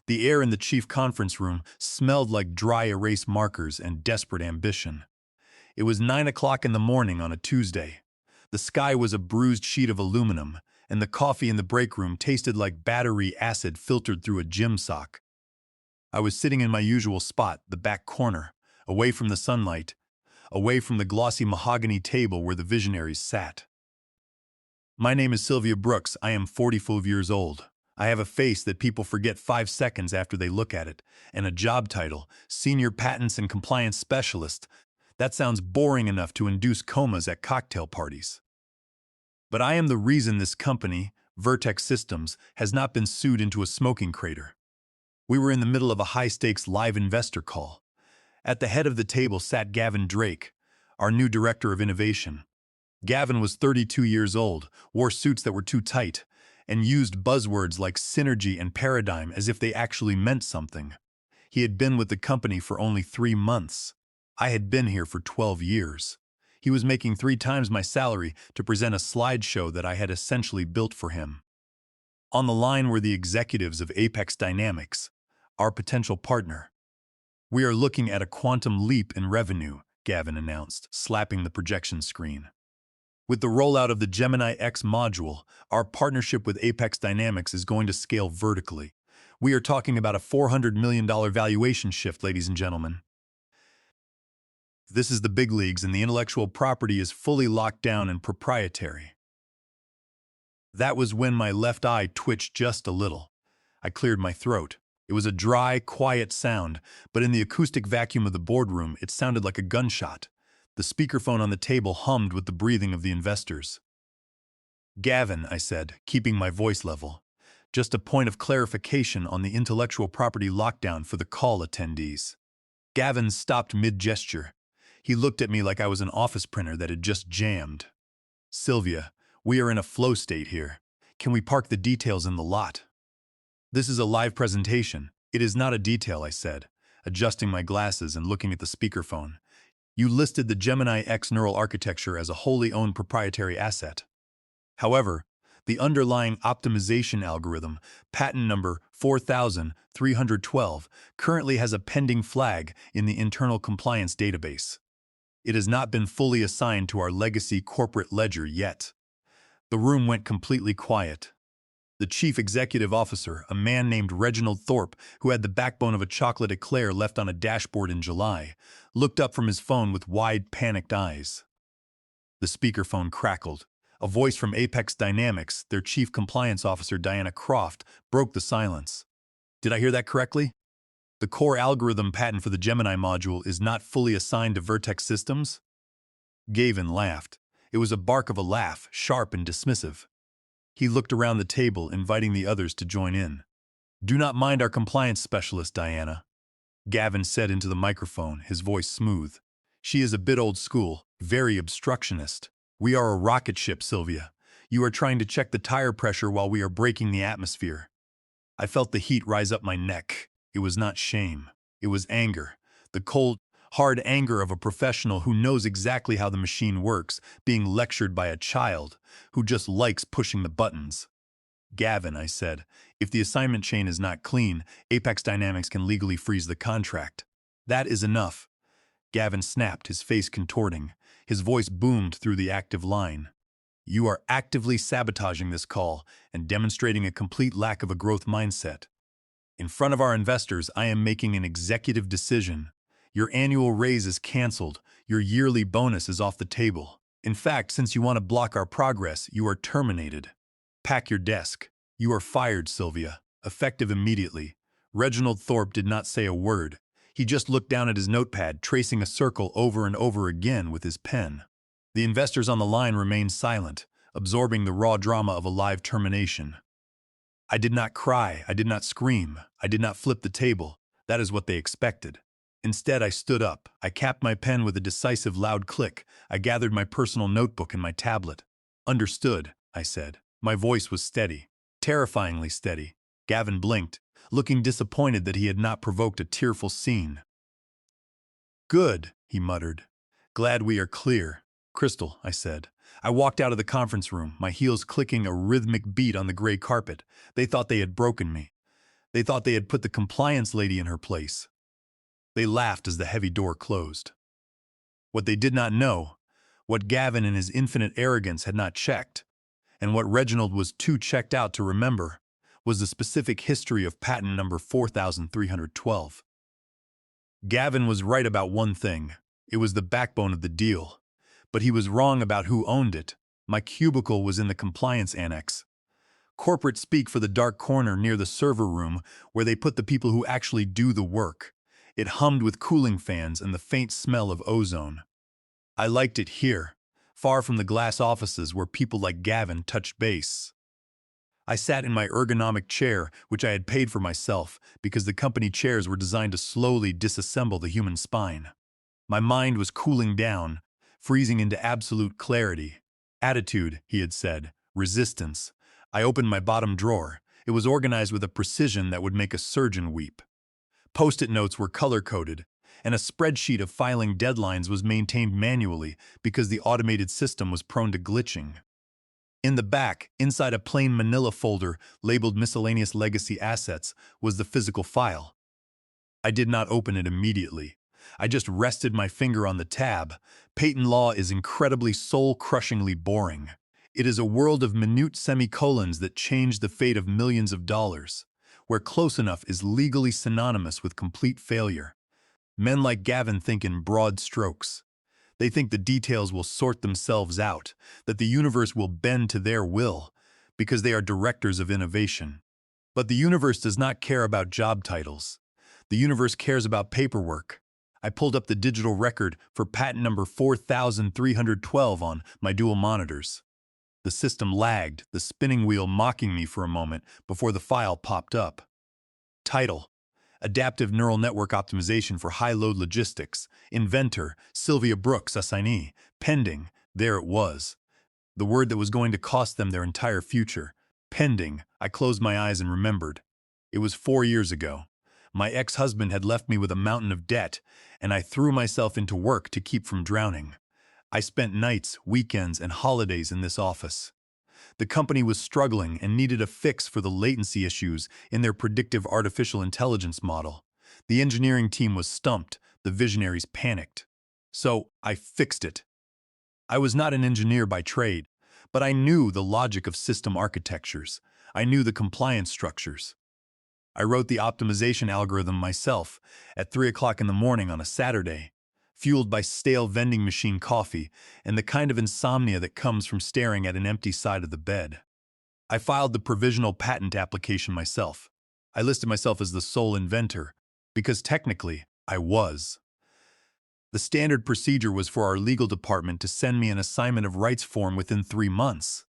The air in the chief conference room smelled like dry erase markers and desperate ambition. It was 9 o'clock in the morning on a Tuesday. The sky was a bruised sheet of aluminum, and the coffee in the break room tasted like battery acid filtered through a gym sock. I was sitting in my usual spot, the back corner, away from the sunlight, away from the glossy mahogany table where the visionaries sat. My name is Sylvia Brooks. I am 44 years old. I have a face that people forget 5 seconds after they look at it, and a job title, Senior Patents and Compliance Specialist. That sounds boring enough to induce comas at cocktail parties. But I am the reason this company, Vertex Systems, has not been sued into a smoking crater. We were in the middle of a high-stakes live investor call. At the head of the table sat Gavin Drake, our new director of innovation. Gavin was 32 years old, wore suits that were too tight, and used buzzwords like synergy and paradigm as if they actually meant something. He had been with the company for only 3 months. I had been here for 12 years. He was making 3 times my salary to present a slideshow that I had essentially built for him. On the line were the executives of Apex Dynamics, our potential partner. "We are looking at a quantum leap in revenue," Gavin announced, slapping the projection screen. "With the rollout of the Gemini X module, our partnership with Apex Dynamics is going to scale vertically. We are talking about a $400 million valuation shift, ladies and gentlemen. This is the big leagues, and the intellectual property is fully locked down and proprietary." That was when my left eye twitched just a little. I cleared my throat. It was a dry, quiet sound, but in the acoustic vacuum of the boardroom, it sounded like a gunshot. The speakerphone on the table hummed with the breathing of the investors. "Gavin," I said, keeping my voice level, "just a point of clarification on the intellectual property lockdown for the call attendees." Gavin stopped mid-gesture. He looked at me like I was an office printer that had just jammed. "Sylvia, we are in a flow state here. Can we park the details in the lot?" "This is a live presentation. It is not a detail," I said, adjusting my glasses and looking at the speakerphone. "You listed the Gemini X neural architecture as a wholly owned proprietary asset. However, the underlying optimization algorithm, patent number 4312, currently has a pending flag in the internal compliance database. It has not been fully assigned to our legacy corporate ledger yet." The room went completely quiet. The chief executive officer, a man named Reginald Thorpe, who had the backbone of a chocolate eclair left on a dashboard in July, looked up from his phone with wide, panicked eyes. The speakerphone crackled. A voice from Apex Dynamics, their chief compliance officer, Diana Croft, broke the silence. "Did I hear that correctly? The core algorithm patent for the Gemini module is not fully assigned to Vertex Systems?" Gavin laughed. It was a bark of a laugh, sharp and dismissive. He looked around the table, inviting the others to join in. "Do not mind our compliance specialist, Diana," Gavin said into the microphone, his voice smooth. "She is a bit old school, very obstructionist. We are a rocket ship, Sylvia. You are trying to check the tire pressure while we are braking the atmosphere." I felt the heat rise up my neck. It was not shame. It was anger. The cold, hard anger of a professional who knows exactly how the machine works, being lectured by a child who just likes pushing the buttons. "Gavin," I said, "if the assignment chain is not clean, Apex Dynamics can legally freeze the contract." "That is enough." Gavin snapped, his face contorting. His voice boomed through the active line. "You are actively sabotaging this call and demonstrating a complete lack of a growth mindset. In front of our investors, I am making an executive decision. Your annual raise is canceled. Your yearly bonus is off the table. In fact, since you want to block our progress, you are terminated. Pack your desk. You are fired, Sylvia. Effective immediately." Reginald Thorpe did not say a word. He just looked down at his notepad, tracing a circle over and over again with his pen. The investors on the line remained silent, absorbing the raw drama of a live termination. I did not cry. I did not scream. I did not flip the table. That is what they expected. Instead, I stood up. I capped my pen with a decisive loud click. I gathered my personal notebook and my tablet. "Understood," I said. My voice was steady, terrifyingly steady. Gavin blinked, looking disappointed that he had not provoked a tearful scene. "Good," he muttered. "Glad we are clear." "Crystal," I said. I walked out of the conference room, my heels clicking a rhythmic beat on the gray carpet. They thought they had broken me. They thought they had put the compliance lady in her place. They laughed as the heavy door closed. What they did not know, what Gavin in his infinite arrogance had not checked, and what Reginald was too checked out to remember, was the specific history of patent number 4312. Gavin was right about one thing. It was the backbone of the deal. But he was wrong about who owned it. My cubicle was in the compliance annex. Corporate speak for the dark corner near the server room where they put the people who actually do the work. It hummed with cooling fans and the faint smell of ozone. I liked it here, far from the glass offices where people like Gavin touched base. I sat in my ergonomic chair, which I had paid for myself because the company chairs were designed to slowly disassemble the human spine. My mind was cooling down, freezing into absolute clarity. Attitude, he had said. Resistance. I opened my bottom drawer. It was organized with a precision that would make a surgeon weep. Post-it notes were color-coded, and a spreadsheet of filing deadlines was maintained manually because the automated system was prone to glitching. In the back, inside a plain manila folder labeled Miscellaneous Legacy Assets, was the physical file. I did not open it immediately. I just rested my finger on the tab. Patent law is incredibly soul-crushingly boring. It is a world of minute semicolons that change the fate of millions of dollars, where close enough is legally synonymous with complete failure. Men like Gavin think in broad strokes. They think the details will sort themselves out, that the universe will bend to their will, because they are directors of innovation. But the universe does not care about job titles. The universe cares about paperwork. I pulled up the digital record for patent number 4312 on my dual monitors. The system lagged, the spinning wheel mocking me for a moment before the file popped up. Title: Adaptive Neural Network Optimization for High-Load Logistics. Inventor: Sylvia Brooks, assignee. Pending. There it was. The word that was going to cost them their entire future. Pending. I closed my eyes and remembered. It was 4 years ago. My ex-husband had left me with a mountain of debt, and I threw myself into work to keep from drowning. I spent nights, weekends, and holidays in this office. The company was struggling and needed a fix for the latency issues in their predictive artificial intelligence model. The engineering team was stumped, the visionaries panicked. So I fixed it. I was not an engineer by trade, but I knew the logic of system architectures. I knew the compliance structures. I wrote the optimization algorithm myself at 3 o'clock in the morning on a Saturday, fueled by stale vending machine coffee and the kind of insomnia that comes from staring at an empty side of the bed. I filed the provisional patent application myself. I listed myself as the sole inventor, because technically, I was. The standard procedure was for our legal department to send me an assignment of rights form within 3 months.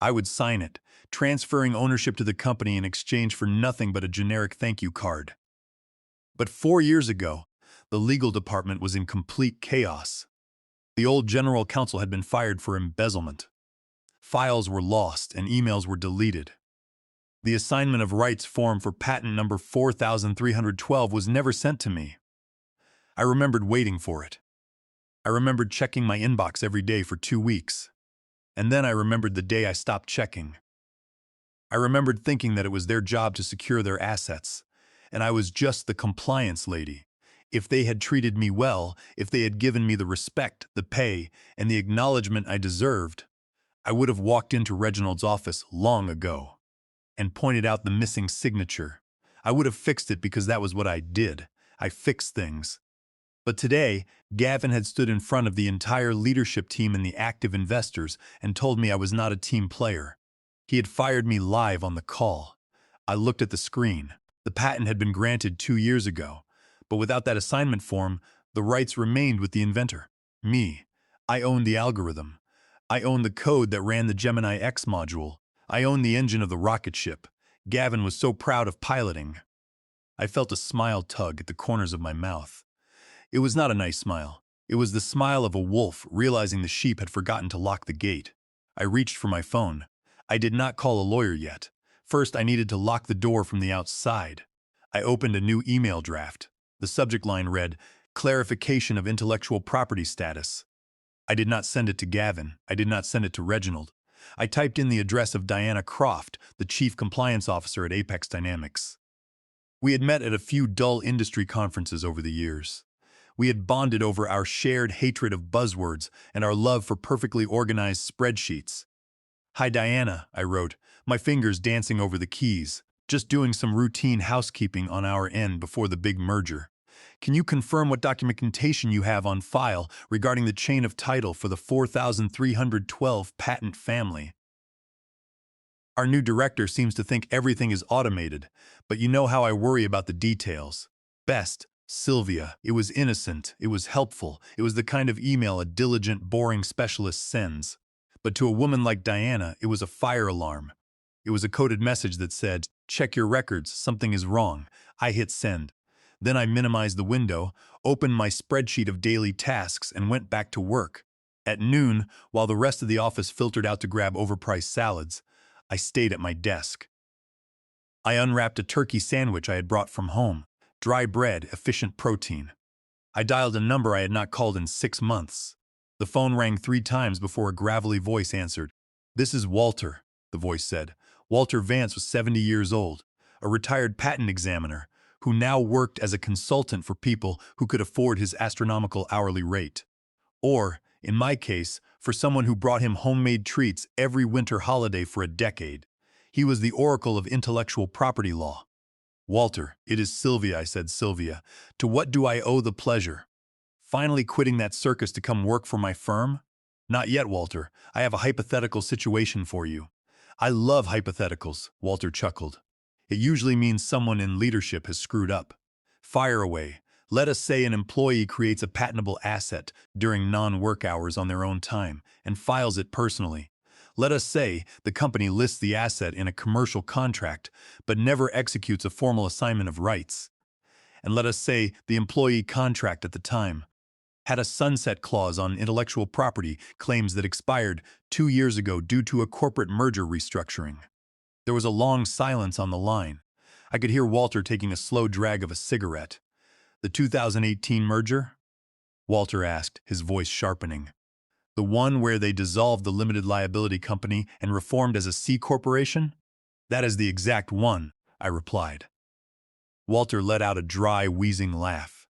I would sign it, transferring ownership to the company in exchange for nothing but a generic thank you card. But 4 years ago, the legal department was in complete chaos. The old general counsel had been fired for embezzlement. Files were lost and emails were deleted. The assignment of rights form for patent number 4312 was never sent to me. I remembered waiting for it. I remembered checking my inbox every day for 2 weeks. And then I remembered the day I stopped checking. I remembered thinking that it was their job to secure their assets, and I was just the compliance lady. If they had treated me well, if they had given me the respect, the pay, and the acknowledgement I deserved, I would have walked into Reginald's office long ago and pointed out the missing signature. I would have fixed it because that was what I did. I fixed things. But today, Gavin had stood in front of the entire leadership team and the active investors and told me I was not a team player. He had fired me live on the call. I looked at the screen. The patent had been granted 2 years ago, but without that assignment form, the rights remained with the inventor. Me. I owned the algorithm. I owned the code that ran the Gemini X module. I owned the engine of the rocket ship Gavin was so proud of piloting. I felt a smile tug at the corners of my mouth. It was not a nice smile. It was the smile of a wolf realizing the sheep had forgotten to lock the gate. I reached for my phone. I did not call a lawyer yet. First, I needed to lock the door from the outside. I opened a new email draft. The subject line read, "Clarification of intellectual property status." I did not send it to Gavin. I did not send it to Reginald. I typed in the address of Diana Croft, the chief compliance officer at Apex Dynamics. We had met at a few dull industry conferences over the years. We had bonded over our shared hatred of buzzwords and our love for perfectly organized spreadsheets. "Hi, Diana," I wrote, my fingers dancing over the keys, just doing some routine housekeeping on our end before the big merger. "Can you confirm what documentation you have on file regarding the chain of title for the 4312 patent family? Our new director seems to think everything is automated, but you know how I worry about the details. Best, Sylvia. It was innocent, it was helpful, it was the kind of email a diligent, boring specialist sends. But to a woman like Diana, it was a fire alarm. It was a coded message that said, 'Check your records, something is wrong.' I hit send. Then I minimized the window, opened my spreadsheet of daily tasks, and went back to work. At noon, while the rest of the office filtered out to grab overpriced salads, I stayed at my desk. I unwrapped a turkey sandwich I had brought from home. Dry bread, efficient protein. I dialed a number I had not called in 6 months. The phone rang 3 times before a gravelly voice answered. "This is Walter," the voice said. Walter Vance was 70 years old, a retired patent examiner, who now worked as a consultant for people who could afford his astronomical hourly rate. Or, in my case, for someone who brought him homemade treats every winter holiday for a decade. He was the oracle of intellectual property law. "Walter, it is Sylvia," I said. "Sylvia, to what do I owe the pleasure? Finally quitting that circus to come work for my firm?" "Not yet, Walter. I have a hypothetical situation for you." "I love hypotheticals," Walter chuckled. "It usually means someone in leadership has screwed up. Fire away. Let us say an employee creates a patentable asset during non-work hours on their own time and files it personally. Let us say the company lists the asset in a commercial contract but never executes a formal assignment of rights. And let us say the employee contract at the time had a sunset clause on intellectual property claims that expired 2 years ago due to a corporate merger restructuring." There was a long silence on the line. I could hear Walter taking a slow drag of a cigarette. "The 2018 merger?" Walter asked, his voice sharpening. "The one where they dissolved the limited liability company and reformed as a C corporation?" "That is the exact one," I replied. Walter let out a dry, wheezing laugh.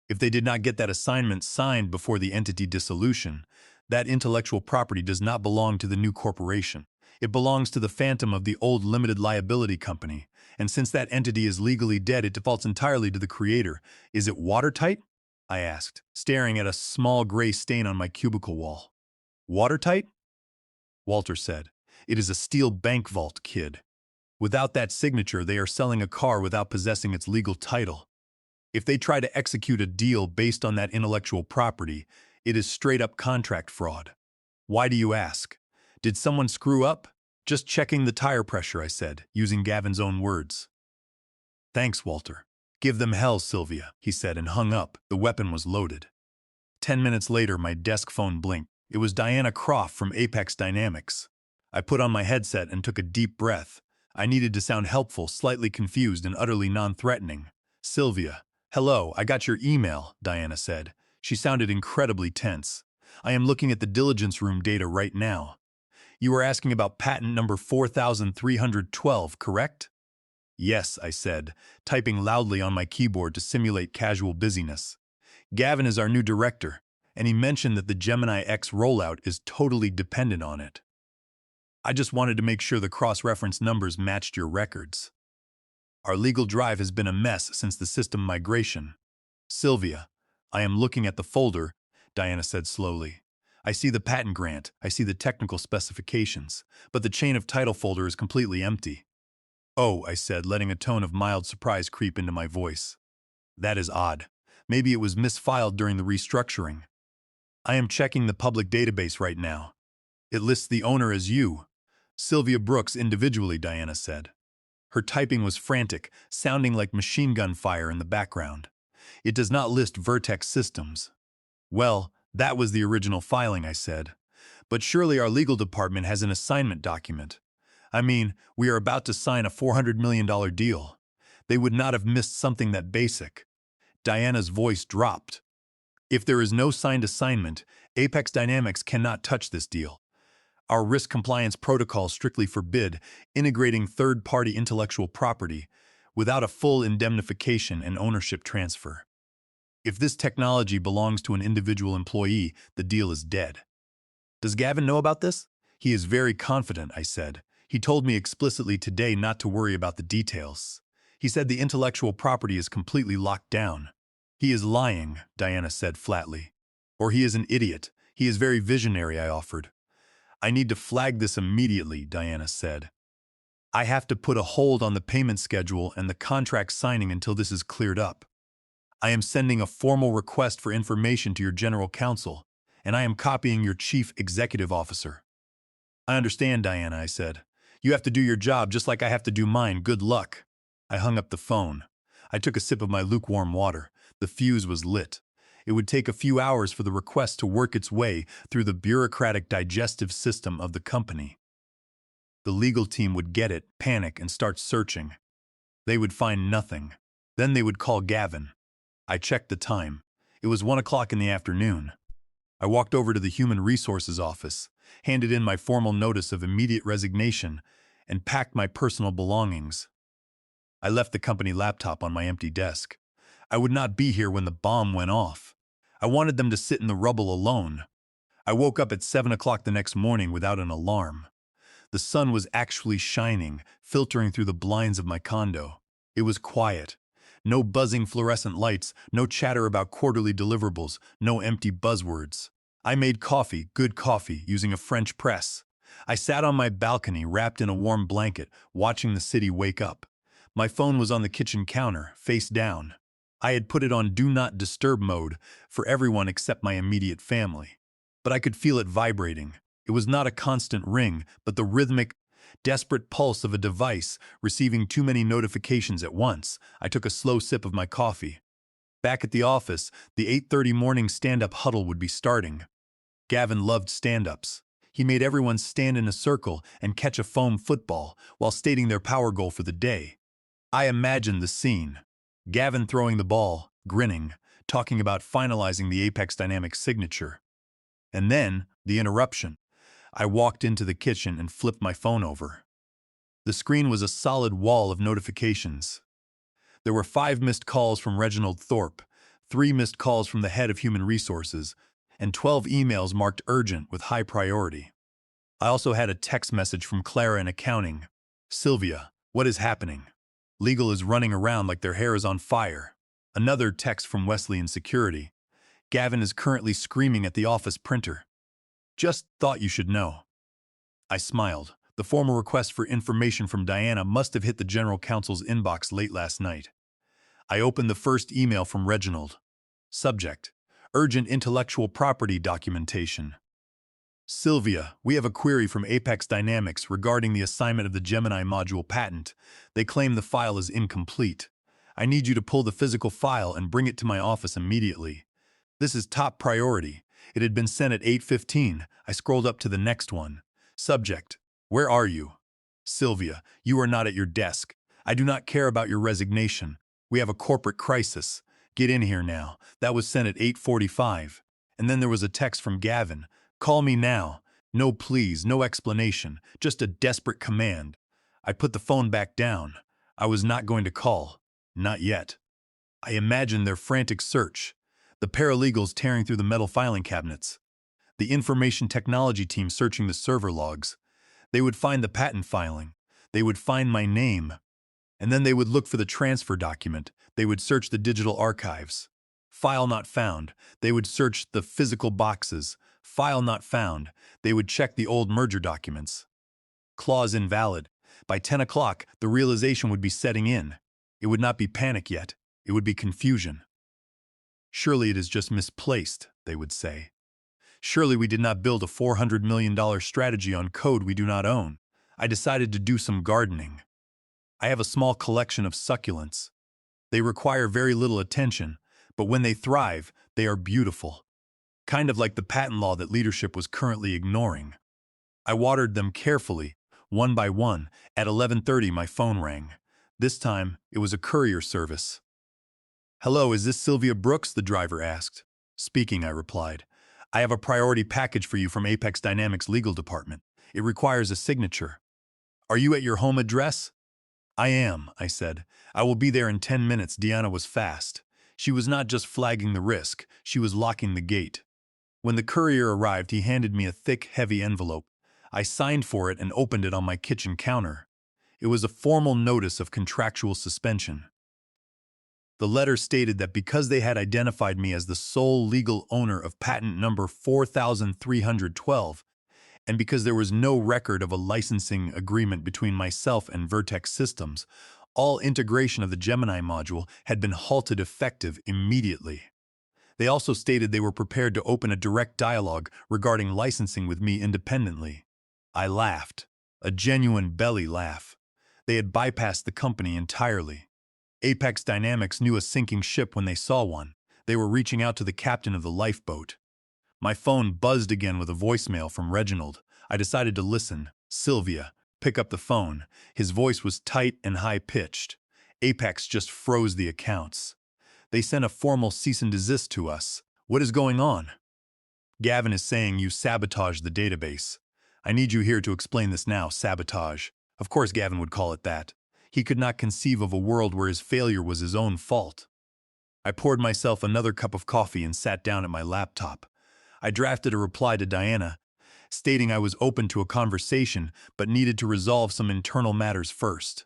"If they did not get that assignment signed before the entity dissolution, that intellectual property does not belong to the new corporation. It belongs to the phantom of the old limited liability company, and since that entity is legally dead, it defaults entirely to the creator. Is it watertight?" I asked, staring at a small gray stain on my cubicle wall. "Watertight?" Walter said. "It is a steel bank vault, kid. Without that signature, they are selling a car without possessing its legal title. If they try to execute a deal based on that intellectual property, it is straight-up contract fraud." "Why do you ask? Did someone screw up?" "Just checking the tire pressure," I said, using Gavin's own words. "Thanks, Walter." "Give them hell, Sylvia," he said and hung up. The weapon was loaded. 10 minutes later, my desk phone blinked. It was Diana Croft from Apex Dynamics. I put on my headset and took a deep breath. I needed to sound helpful, slightly confused, and utterly non-threatening. "Sylvia." "Hello, I got your email," Diana said. She sounded incredibly tense. "I am looking at the diligence room data right now. You were asking about patent number 4312, correct?" "Yes," I said, typing loudly on my keyboard to simulate casual busyness. "Gavin is our new director, and he mentioned that the Gemini X rollout is totally dependent on it. I just wanted to make sure the cross-reference numbers matched your records. Our legal drive has been a mess since the system migration." "Sylvia, I am looking at the folder," Diana said slowly. "I see the patent grant, I see the technical specifications, but the chain of title folder is completely empty." "Oh," I said, letting a tone of mild surprise creep into my voice. "That is odd. Maybe it was misfiled during the restructuring. I am checking the public database right now. It lists the owner as you, Sylvia Brooks, individually," Diana said. Her typing was frantic, sounding like machine gun fire in the background. "It does not list Vertex Systems." "Well, that was the original filing," I said. "But surely our legal department has an assignment document. I mean, we are about to sign a $400 million deal. They would not have missed something that basic." Diana's voice dropped. "If there is no signed assignment, Apex Dynamics cannot touch this deal. Our risk compliance protocols strictly forbid integrating third-party intellectual property without a full indemnification and ownership transfer. If this technology belongs to an individual employee, the deal is dead. Does Gavin know about this? He is very confident, I said. He told me explicitly today not to worry about the details. He said the intellectual property is completely locked down. He is lying, Diana said flatly. Or he is an idiot. He is very visionary, I offered. I need to flag this immediately, Diana said. I have to put a hold on the payment schedule and the contract signing until this is cleared up. I am sending a formal request for information to your general counsel, and I am copying your chief executive officer. I understand, Diana, I said. You have to do your job just like I have to do mine. Good luck. I hung up the phone. I took a sip of my lukewarm water. The fuse was lit. It would take a few hours for the request to work its way through the bureaucratic digestive system of the company. The legal team would get it, panic, and start searching. They would find nothing. Then they would call Gavin. I checked the time. It was 1 o'clock in the afternoon. I walked over to the Human Resources office, handed in my formal notice of immediate resignation, and packed my personal belongings. I left the company laptop on my empty desk. I would not be here when the bomb went off. I wanted them to sit in the rubble alone. I woke up at 7 o'clock the next morning without an alarm. The sun was actually shining, filtering through the blinds of my condo. It was quiet. No buzzing fluorescent lights, no chatter about quarterly deliverables, no empty buzzwords. I made coffee, good coffee, using a French press. I sat on my balcony, wrapped in a warm blanket, watching the city wake up. My phone was on the kitchen counter, face down. I had put it on Do Not Disturb mode for everyone except my immediate family. But I could feel it vibrating. It was not a constant ring, but the rhythmic, desperate pulse of a device receiving too many notifications at once. I took a slow sip of my coffee. Back at the office, the 8:30 morning stand-up huddle would be starting. Gavin loved stand-ups. He made everyone stand in a circle and catch a foam football while stating their power goal for the day. I imagined the scene. Gavin throwing the ball, grinning, talking about finalizing the Apex Dynamics signature. And then, the interruption. I walked into the kitchen and flipped my phone over. The screen was a solid wall of notifications. There were 5 missed calls from Reginald Thorpe, 3 missed calls from the head of Human Resources, and 12 emails marked urgent with high priority. I also had a text message from Clara in accounting. Sylvia, what is happening? Legal is running around like their hair is on fire. Another text from Wesley in security. Gavin is currently screaming at the office printer. Just thought you should know. I smiled. The formal request for information from Diana must have hit the general counsel's inbox late last night. I opened the first email from Reginald. Subject: Urgent intellectual property documentation. Sylvia, we have a query from Apex Dynamics regarding the assignment of the Gemini module patent. They claim the file is incomplete. I need you to pull the physical file and bring it to my office immediately. This is top priority. It had been sent at 8:15. I scrolled up to the next one. Subject: Where are you? Sylvia, you are not at your desk. I do not care about your resignation. We have a corporate crisis. Get in here now. That was sent at 8:45. And then there was a text from Gavin. Call me now. No please, no explanation. Just a desperate command. I put the phone back down. I was not going to call. Not yet. I imagined their frantic search. The paralegals tearing through the metal filing cabinets. The information technology team searching the server logs. They would find the patent filing. They would find my name. And then they would look for the transfer document. They would search the digital archives. File not found. They would search the physical boxes. File not found. They would check the old merger documents. Clause invalid. By 10 o'clock, the realization would be setting in. It would not be panic yet. It would be confusion. Surely it is just misplaced, they would say. Surely we did not build a $400 million strategy on code we do not own. I decided to do some gardening. I have a small collection of succulents. They require very little attention, but when they thrive, they are beautiful. Kind of like the patent law that leadership was currently ignoring. I watered them carefully, one by one. At 11:30, my phone rang. This time, it was a courier service. Hello, is this Sylvia Brooks? The driver asked. Speaking, I replied. I have a priority package for you from Apex Dynamics legal department. It requires a signature. Are you at your home address? I am, I said. I will be there in 10 minutes. Deanna was fast. She was not just flagging the risk, she was locking the gate. When the courier arrived, he handed me a thick, heavy envelope. I signed for it and opened it on my kitchen counter. It was a formal notice of contractual suspension. The letter stated that because they had identified me as the sole legal owner of patent number 4312, and because there was no record of a licensing agreement between myself and Vertex Systems, all integration of the Gemini module had been halted effective immediately. They also stated they were prepared to open a direct dialogue regarding licensing with me independently. I laughed, a genuine belly laugh. They had bypassed the company entirely. Apex Dynamics knew a sinking ship when they saw one. They were reaching out to the captain of the lifeboat. My phone buzzed again with a voicemail from Reginald. I decided to listen. Sylvia, pick up the phone. His voice was tight and high-pitched. Apex just froze the accounts. They sent a formal cease and desist to us. What is going on? Gavin is saying you sabotaged the database. I need you here to explain this now, sabotage. Of course Gavin would call it that. He could not conceive of a world where his failure was his own fault. I poured myself another cup of coffee and sat down at my laptop. I drafted a reply to Diana, stating I was open to a conversation but needed to resolve some internal matters first.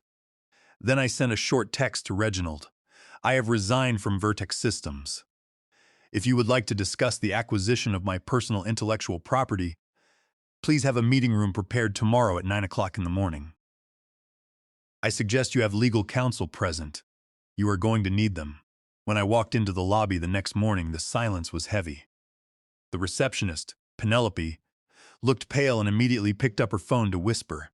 Then I sent a short text to Reginald. I have resigned from Vertex Systems. If you would like to discuss the acquisition of my personal intellectual property, please have a meeting room prepared tomorrow at 9 o'clock in the morning. I suggest you have legal counsel present. You are going to need them. When I walked into the lobby the next morning, the silence was heavy. The receptionist, Penelope, looked pale and immediately picked up her phone to whisper.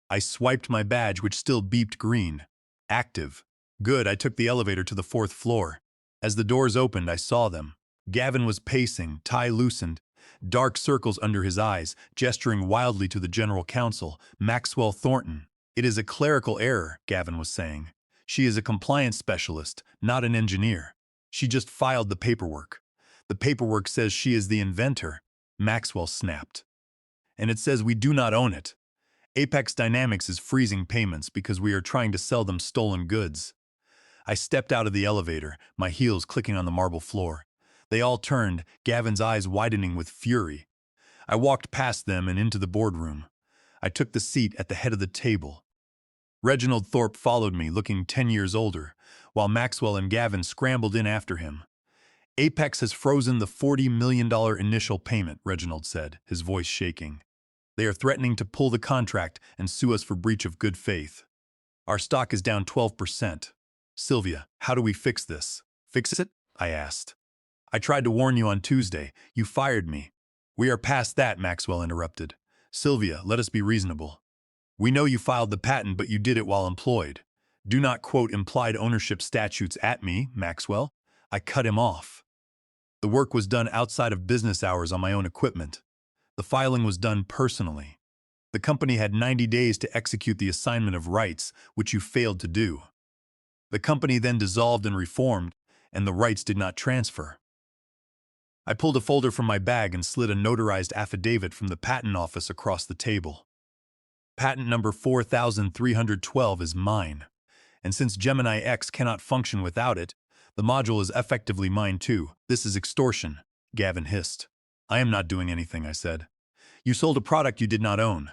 I swiped my badge, which still beeped green. Active. Good, I took the elevator to the 4th floor. As the doors opened, I saw them. Gavin was pacing, tie loosened, dark circles under his eyes, gesturing wildly to the general counsel, Maxwell Thornton. It is a clerical error, Gavin was saying. She is a compliance specialist, not an engineer. She just filed the paperwork. The paperwork says she is the inventor, Maxwell snapped. And it says we do not own it. Apex Dynamics is freezing payments because we are trying to sell them stolen goods. I stepped out of the elevator, my heels clicking on the marble floor. They all turned, Gavin's eyes widening with fury. I walked past them and into the boardroom. I took the seat at the head of the table. Reginald Thorpe followed me, looking 10 years older, while Maxwell and Gavin scrambled in after him. Apex has frozen the $40 million initial payment, Reginald said, his voice shaking. They are threatening to pull the contract and sue us for breach of good faith. Our stock is down 12%. Sylvia, how do we fix this? Fix it? I asked. I tried to warn you on Tuesday. You fired me. We are past that, Maxwell interrupted. Sylvia, let us be reasonable. We know you filed the patent, but you did it while employed. Do not quote implied ownership statutes at me, Maxwell. I cut him off. The work was done outside of business hours on my own equipment. The filing was done personally. The company had 90 days to execute the assignment of rights, which you failed to do. The company then dissolved and reformed, and the rights did not transfer. I pulled a folder from my bag and slid a notarized affidavit from the patent office across the table. Patent number 4312 is mine, and since Gemini X cannot function without it, the module is effectively mine too. This is extortion, Gavin hissed. I am not doing anything, I said. You sold a product you did not own.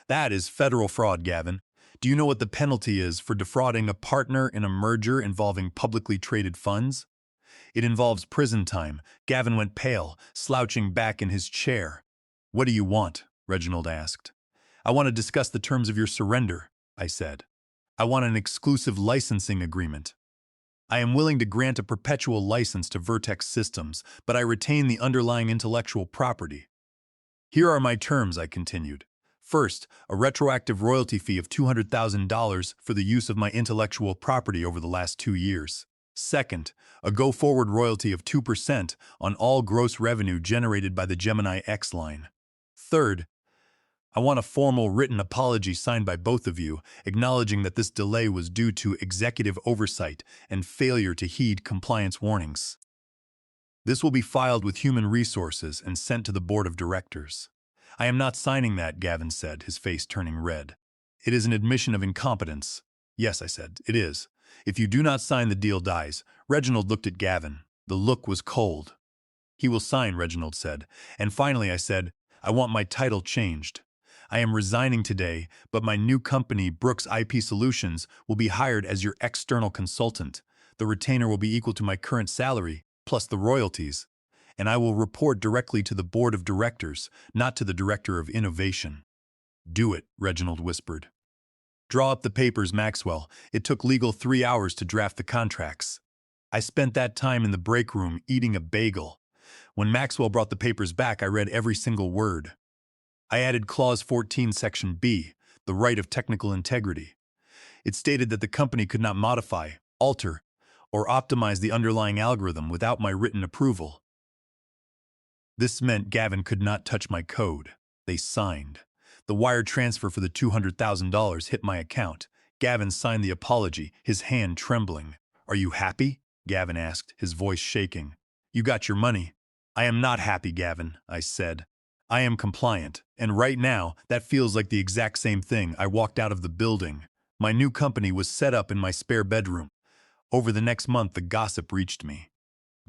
That is federal fraud, Gavin. Do you know what the penalty is for defrauding a partner in a merger involving publicly traded funds? It involves prison time. Gavin went pale, slouching back in his chair. What do you want? Reginald asked. I want to discuss the terms of your surrender, I said. I want an exclusive licensing agreement. I am willing to grant a perpetual license to Vertex Systems, but I retain the underlying intellectual property. Here are my terms, I continued. First, a retroactive royalty fee of $200,000 for the use of my intellectual property over the last 2 years. Second, a go-forward royalty of 2% on all gross revenue generated by the Gemini X line. Third, I want a formal written apology signed by both of you, acknowledging that this delay was due to executive oversight and failure to heed compliance warnings. This will be filed with Human Resources and sent to the Board of Directors. I am not signing that, Gavin said, his face turning red. It is an admission of incompetence. Yes, I said, it is. If you do not sign, the deal dies. Reginald looked at Gavin. The look was cold. He will sign, Reginald said. And finally I said, I want my title changed. I am resigning today, but my new company, Brooks IP Solutions, will be hired as your external consultant. The retainer will be equal to my current salary, plus the royalties. And I will report directly to the board of directors, not to the director of innovation. Do it, Reginald whispered. Draw up the papers, Maxwell. It took legal 3 hours to draft the contracts. I spent that time in the break room eating a bagel. When Maxwell brought the papers back, I read every single word. I added Clause 14, Section B, the right of technical integrity. It stated that the company could not modify, alter, or optimize the underlying algorithm without my written approval. This meant Gavin could not touch my code. They signed. The wire transfer for the $200,000 hit my account. Gavin signed the apology, his hand trembling. Are you happy? Gavin asked, his voice shaking. You got your money. I am not happy, Gavin, I said. I am compliant, and right now, that feels like the exact same thing. I walked out of the building. My new company was set up in my spare bedroom. Over the next month, the gossip reached me.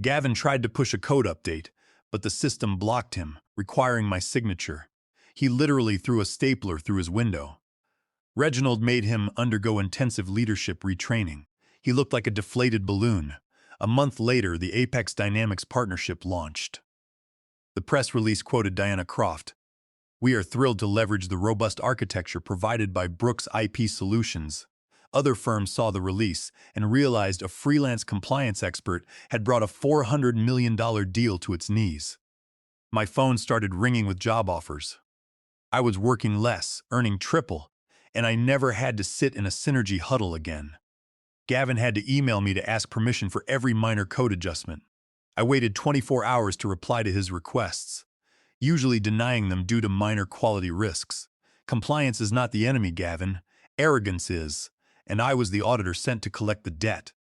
Gavin tried to push a code update, but the system blocked him, requiring my signature. He literally threw a stapler through his window. Reginald made him undergo intensive leadership retraining. He looked like a deflated balloon. A month later, the Apex Dynamics partnership launched. The press release quoted Diana Croft. We are thrilled to leverage the robust architecture provided by Brooks IP Solutions. Other firms saw the release and realized a freelance compliance expert had brought a $400 million deal to its knees. My phone started ringing with job offers. I was working less, earning triple, and I never had to sit in a synergy huddle again. Gavin had to email me to ask permission for every minor code adjustment. I waited 24 hours to reply to his requests, usually denying them due to minor quality risks. Compliance is not the enemy, Gavin. Arrogance is, and I was the auditor sent to collect the debt.